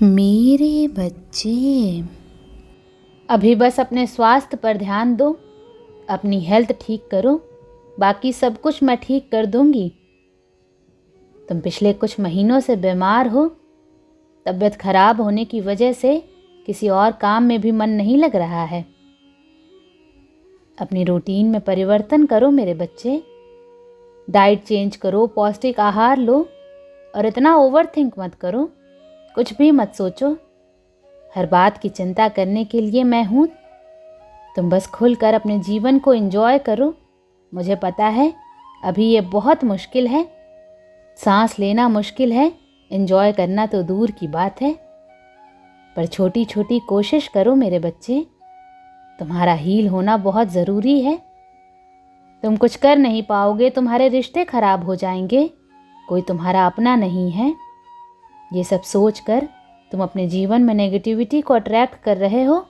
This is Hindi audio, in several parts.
मेरे बच्चे, अभी बस अपने स्वास्थ्य पर ध्यान दो, अपनी हेल्थ ठीक करो, बाकी सब कुछ मैं ठीक कर दूंगी। तुम पिछले कुछ महीनों से बीमार हो, तबीयत खराब होने की वजह से किसी और काम में भी मन नहीं लग रहा है। अपनी रूटीन में परिवर्तन करो मेरे बच्चे, डाइट चेंज करो, पौष्टिक आहार लो और इतना ओवर थिंक मत करो, कुछ भी मत सोचो। हर बात की चिंता करने के लिए मैं हूँ। तुम बस खुलकर अपने जीवन को एंजॉय करो। मुझे पता है अभी ये बहुत मुश्किल है, सांस लेना मुश्किल है, एंजॉय करना तो दूर की बात है। पर छोटी छोटी कोशिश करो मेरे बच्चे, तुम्हारा हील होना बहुत ज़रूरी है। तुम कुछ कर नहीं पाओगे, तुम्हारे रिश्ते खराब हो जाएंगे, कोई तुम्हारा अपना नहीं है। ये सब सोचकर तुम अपने जीवन में नेगेटिविटी को अट्रैक्ट कर रहे हो।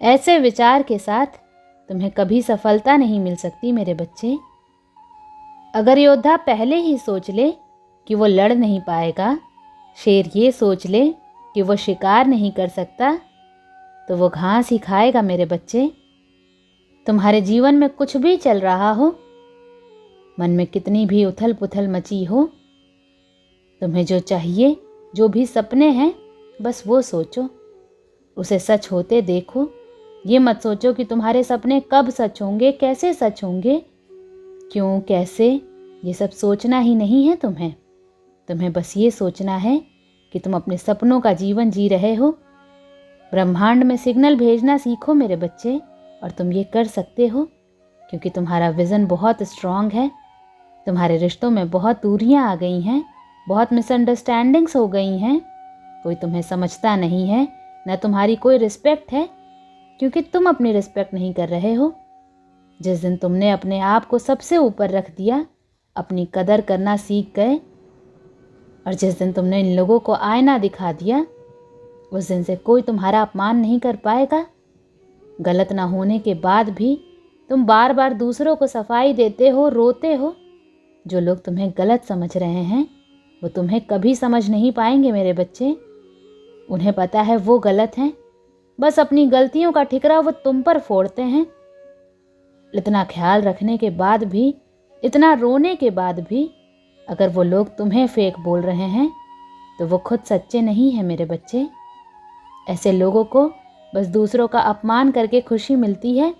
ऐसे विचार के साथ तुम्हें कभी सफलता नहीं मिल सकती मेरे बच्चे। अगर योद्धा पहले ही सोच ले कि वो लड़ नहीं पाएगा, शेर ये सोच ले कि वो शिकार नहीं कर सकता, तो वो घास ही खाएगा मेरे बच्चे। तुम्हारे जीवन में कुछ भी चल रहा हो, मन में कितनी भी उथल पुथल मची हो, तुम्हें जो चाहिए, जो भी सपने हैं, बस वो सोचो, उसे सच होते देखो। ये मत सोचो कि तुम्हारे सपने कब सच होंगे, कैसे सच होंगे, क्यों, कैसे, ये सब सोचना ही नहीं है तुम्हें। तुम्हें बस ये सोचना है कि तुम अपने सपनों का जीवन जी रहे हो। ब्रह्मांड में सिग्नल भेजना सीखो मेरे बच्चे, और तुम ये कर सकते हो क्योंकि तुम्हारा विज़न बहुत स्ट्रांग है। तुम्हारे रिश्तों में बहुत दूरियां आ गई हैं, बहुत मिसअंडरस्टैंडिंग्स हो गई हैं, कोई तुम्हें समझता नहीं है, न तुम्हारी कोई रिस्पेक्ट है, क्योंकि तुम अपनी रिस्पेक्ट नहीं कर रहे हो। जिस दिन तुमने अपने आप को सबसे ऊपर रख दिया, अपनी कदर करना सीख गए, और जिस दिन तुमने इन लोगों को आईना दिखा दिया, उस दिन से कोई तुम्हारा अपमान नहीं कर पाएगा। गलत ना होने के बाद भी तुम बार बार दूसरों को सफाई देते हो, रोते हो। जो लोग तुम्हें गलत समझ रहे हैं, वो तुम्हें कभी समझ नहीं पाएंगे मेरे बच्चे। उन्हें पता है वो गलत हैं, बस अपनी गलतियों का ठिकरा वो तुम पर फोड़ते हैं। इतना ख्याल रखने के बाद भी, इतना रोने के बाद भी, अगर वो लोग तुम्हें फेक बोल रहे हैं, तो वो खुद सच्चे नहीं हैं मेरे बच्चे। ऐसे लोगों को बस दूसरों का अपमान करके खुशी मिलती है।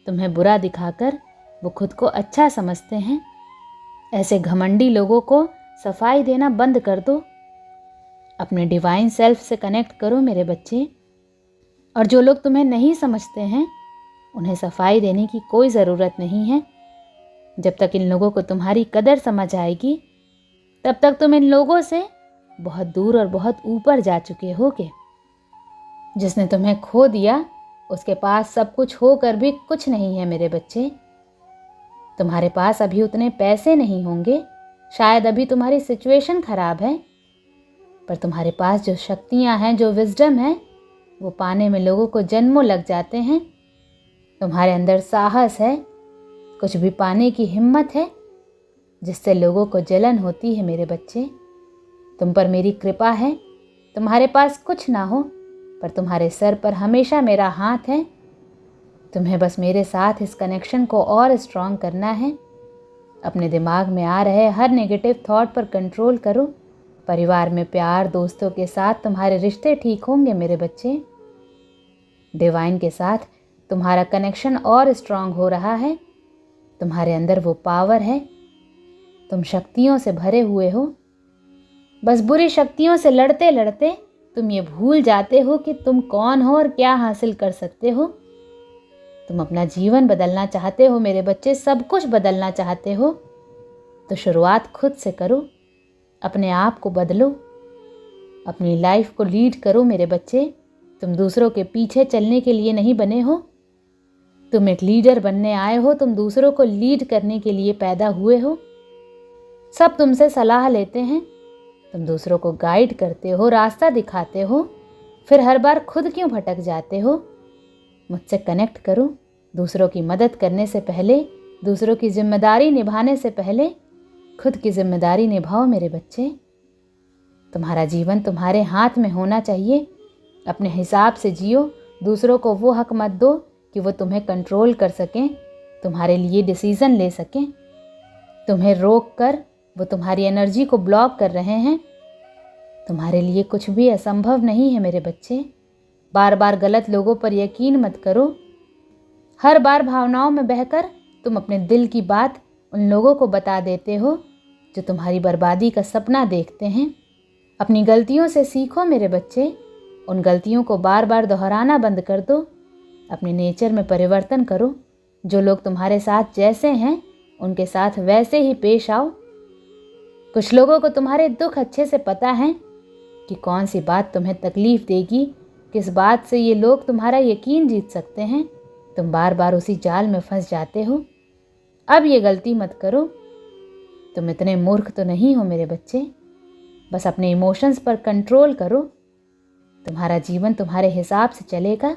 तुम्हें बुरा दिखाकर वो खुद को अच्छा समझते हैं। ऐसे घमंडी लोगों को सफाई देना बंद कर दो। अपने डिवाइन सेल्फ से कनेक्ट करो मेरे बच्चे। और जो लोग तुम्हें नहीं समझते हैं, उन्हें सफाई देने की कोई ज़रूरत नहीं है। जब तक इन लोगों को तुम्हारी कदर समझ आएगी, तब तक तुम इन लोगों से बहुत दूर और बहुत ऊपर जा चुके होगे। जिसने तुम्हें खो दिया, उसके पास सब कुछ होकर भी कुछ नहीं है मेरे बच्चे। तुम्हारे पास अभी उतने पैसे नहीं होंगे, शायद अभी तुम्हारी सिचुएशन खराब है, पर तुम्हारे पास जो शक्तियां हैं, जो विजडम है, वो पाने में लोगों को जन्मों लग जाते हैं। तुम्हारे अंदर साहस है, कुछ भी पाने की हिम्मत है, जिससे लोगों को जलन होती है मेरे बच्चे। तुम पर मेरी कृपा है। तुम्हारे पास कुछ ना हो, पर तुम्हारे सर पर हमेशा मेरा हाथ है। तुम्हें बस मेरे साथ इस कनेक्शन को और स्ट्रांग करना है। अपने दिमाग में आ रहे हर नेगेटिव थॉट पर कंट्रोल करो। परिवार में प्यार, दोस्तों के साथ तुम्हारे रिश्ते ठीक होंगे मेरे बच्चे। डिवाइन के साथ तुम्हारा कनेक्शन और स्ट्रांग हो रहा है। तुम्हारे अंदर वो पावर है। तुम शक्तियों से भरे हुए हो। बस बुरी शक्तियों से लड़ते लड़ते तुम ये भूल जाते हो कि तुम कौन हो और क्या हासिल कर सकते हो। तुम अपना जीवन बदलना चाहते हो मेरे बच्चे, सब कुछ बदलना चाहते हो, तो शुरुआत खुद से करो। अपने आप को बदलो, अपनी लाइफ को लीड करो मेरे बच्चे। तुम दूसरों के पीछे चलने के लिए नहीं बने हो, तुम एक लीडर बनने आए हो। तुम दूसरों को लीड करने के लिए पैदा हुए हो। सब तुमसे सलाह लेते हैं, तुम दूसरों को गाइड करते हो, रास्ता दिखाते हो, फिर हर बार खुद क्यों भटक जाते हो। मुझसे कनेक्ट करो। दूसरों की मदद करने से पहले, दूसरों की जिम्मेदारी निभाने से पहले खुद की जिम्मेदारी निभाओ मेरे बच्चे। तुम्हारा जीवन तुम्हारे हाथ में होना चाहिए। अपने हिसाब से जियो। दूसरों को वो हक मत दो कि वो तुम्हें कंट्रोल कर सकें, तुम्हारे लिए डिसीज़न ले सकें। तुम्हें रोक कर वो तुम्हारी एनर्जी को ब्लॉक कर रहे हैं। तुम्हारे लिए कुछ भी असंभव नहीं है मेरे बच्चे। बार बार गलत लोगों पर यकीन मत करो। हर बार भावनाओं में बहकर तुम अपने दिल की बात उन लोगों को बता देते हो जो तुम्हारी बर्बादी का सपना देखते हैं। अपनी गलतियों से सीखो मेरे बच्चे। उन गलतियों को बार बार दोहराना बंद कर दो। अपने नेचर में परिवर्तन करो। जो लोग तुम्हारे साथ जैसे हैं उनके साथ वैसे ही पेश आओ। कुछ लोगों को तुम्हारे दुख अच्छे से पता है कि कौन सी बात तुम्हें तकलीफ देगी, किस बात से ये लोग तुम्हारा यकीन जीत सकते हैं। तुम बार बार उसी जाल में फंस जाते हो। अब ये गलती मत करो। तुम इतने मूर्ख तो नहीं हो मेरे बच्चे। बस अपने इमोशंस पर कंट्रोल करो। तुम्हारा जीवन तुम्हारे हिसाब से चलेगा।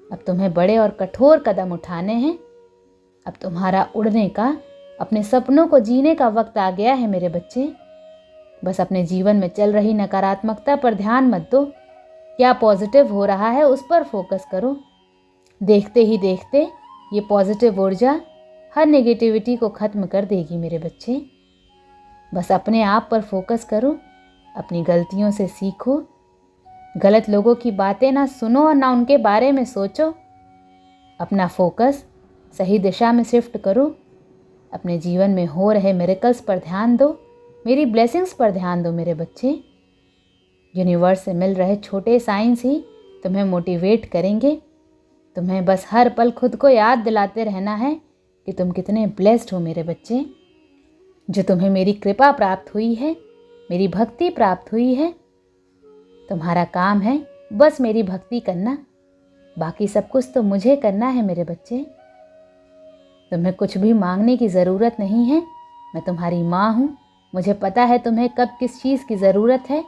अब तुम्हें बड़े और कठोर कदम उठाने हैं। अब तुम्हारा उड़ने का, अपने सपनों को जीने का वक्त आ गया है मेरे बच्चे। बस अपने जीवन में चल रही नकारात्मकता पर ध्यान मत दो। क्या पॉजिटिव हो रहा है उस पर फोकस करो। देखते ही देखते ये पॉजिटिव ऊर्जा हर नेगेटिविटी को ख़त्म कर देगी मेरे बच्चे। बस अपने आप पर फोकस करो। अपनी गलतियों से सीखो। गलत लोगों की बातें ना सुनो और ना उनके बारे में सोचो। अपना फोकस सही दिशा में शिफ्ट करो। अपने जीवन में हो रहे मिरेकल्स पर ध्यान दो। मेरी ब्लेसिंग्स पर ध्यान दो मेरे बच्चे। यूनिवर्स से मिल रहे छोटे साइंस ही तुम्हें मोटिवेट करेंगे। तुम्हें बस हर पल खुद को याद दिलाते रहना है कि तुम कितने ब्लेस्ड हो मेरे बच्चे। जो तुम्हें मेरी कृपा प्राप्त हुई है, मेरी भक्ति प्राप्त हुई है। तुम्हारा काम है बस मेरी भक्ति करना। बाकी सब कुछ तो मुझे करना है मेरे बच्चे। तुम्हें कुछ भी मांगने की ज़रूरत नहीं है। मैं तुम्हारी माँ हूँ। मुझे पता है तुम्हें कब किस चीज़ की ज़रूरत है।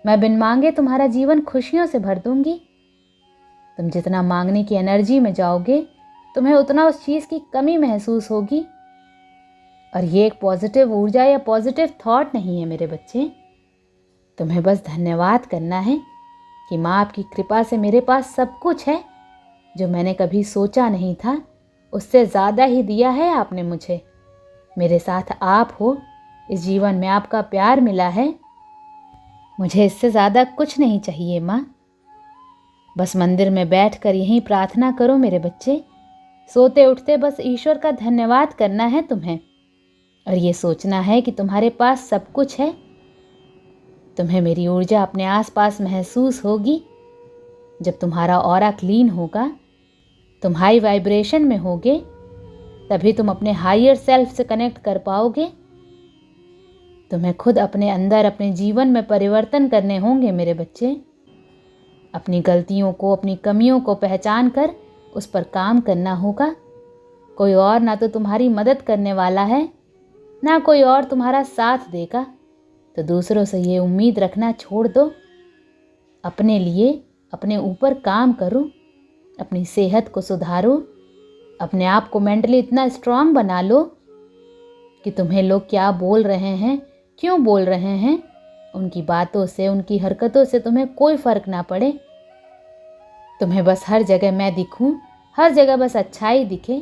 मैं बिन मांगे तुम्हारा जीवन खुशियों से भर दूंगी। तुम जितना मांगने की एनर्जी में जाओगे, तुम्हें उतना उस चीज़ की कमी महसूस होगी। और ये एक पॉजिटिव ऊर्जा या पॉजिटिव थॉट नहीं है मेरे बच्चे। तुम्हें बस धन्यवाद करना है कि माँ आपकी कृपा से मेरे पास सब कुछ है। जो मैंने कभी सोचा नहीं था उससे ज़्यादा ही दिया है आपने मुझे। मेरे साथ आप हो। इस जीवन में आपका प्यार मिला है। मुझे इससे ज़्यादा कुछ नहीं चाहिए माँ। बस मंदिर में बैठकर यहीं प्रार्थना करो मेरे बच्चे। सोते उठते बस ईश्वर का धन्यवाद करना है तुम्हें। और ये सोचना है कि तुम्हारे पास सब कुछ है। तुम्हें मेरी ऊर्जा अपने आसपास महसूस होगी। जब तुम्हारा ऑरा क्लीन होगा, तुम हाई वाइब्रेशन में होगे, तभी तुम अपने हायर सेल्फ से कनेक्ट कर पाओगे। तुम्हें खुद अपने अंदर, अपने जीवन में परिवर्तन करने होंगे मेरे बच्चे। अपनी गलतियों को, अपनी कमियों को पहचान कर उस पर काम करना होगा। कोई और ना तो तुम्हारी मदद करने वाला है, ना कोई और तुम्हारा साथ देगा। तो दूसरों से ये उम्मीद रखना छोड़ दो। अपने लिए, अपने ऊपर काम करो। अपनी सेहत को सुधारो। अपने आप को मेंटली इतना स्ट्रांग बना लो कि तुम्हें लोग क्या बोल रहे हैं, क्यों बोल रहे हैं, उनकी बातों से, उनकी हरकतों से तुम्हें कोई फ़र्क ना पड़े। तुम्हें बस हर जगह मैं दिखूं, हर जगह बस अच्छाई दिखे।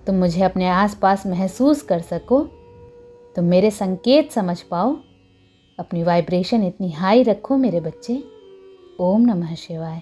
तुम मुझे अपने आसपास महसूस कर सको। तुम मेरे संकेत समझ पाओ। अपनी वाइब्रेशन इतनी हाई रखो मेरे बच्चे। ओम नमः शिवाय।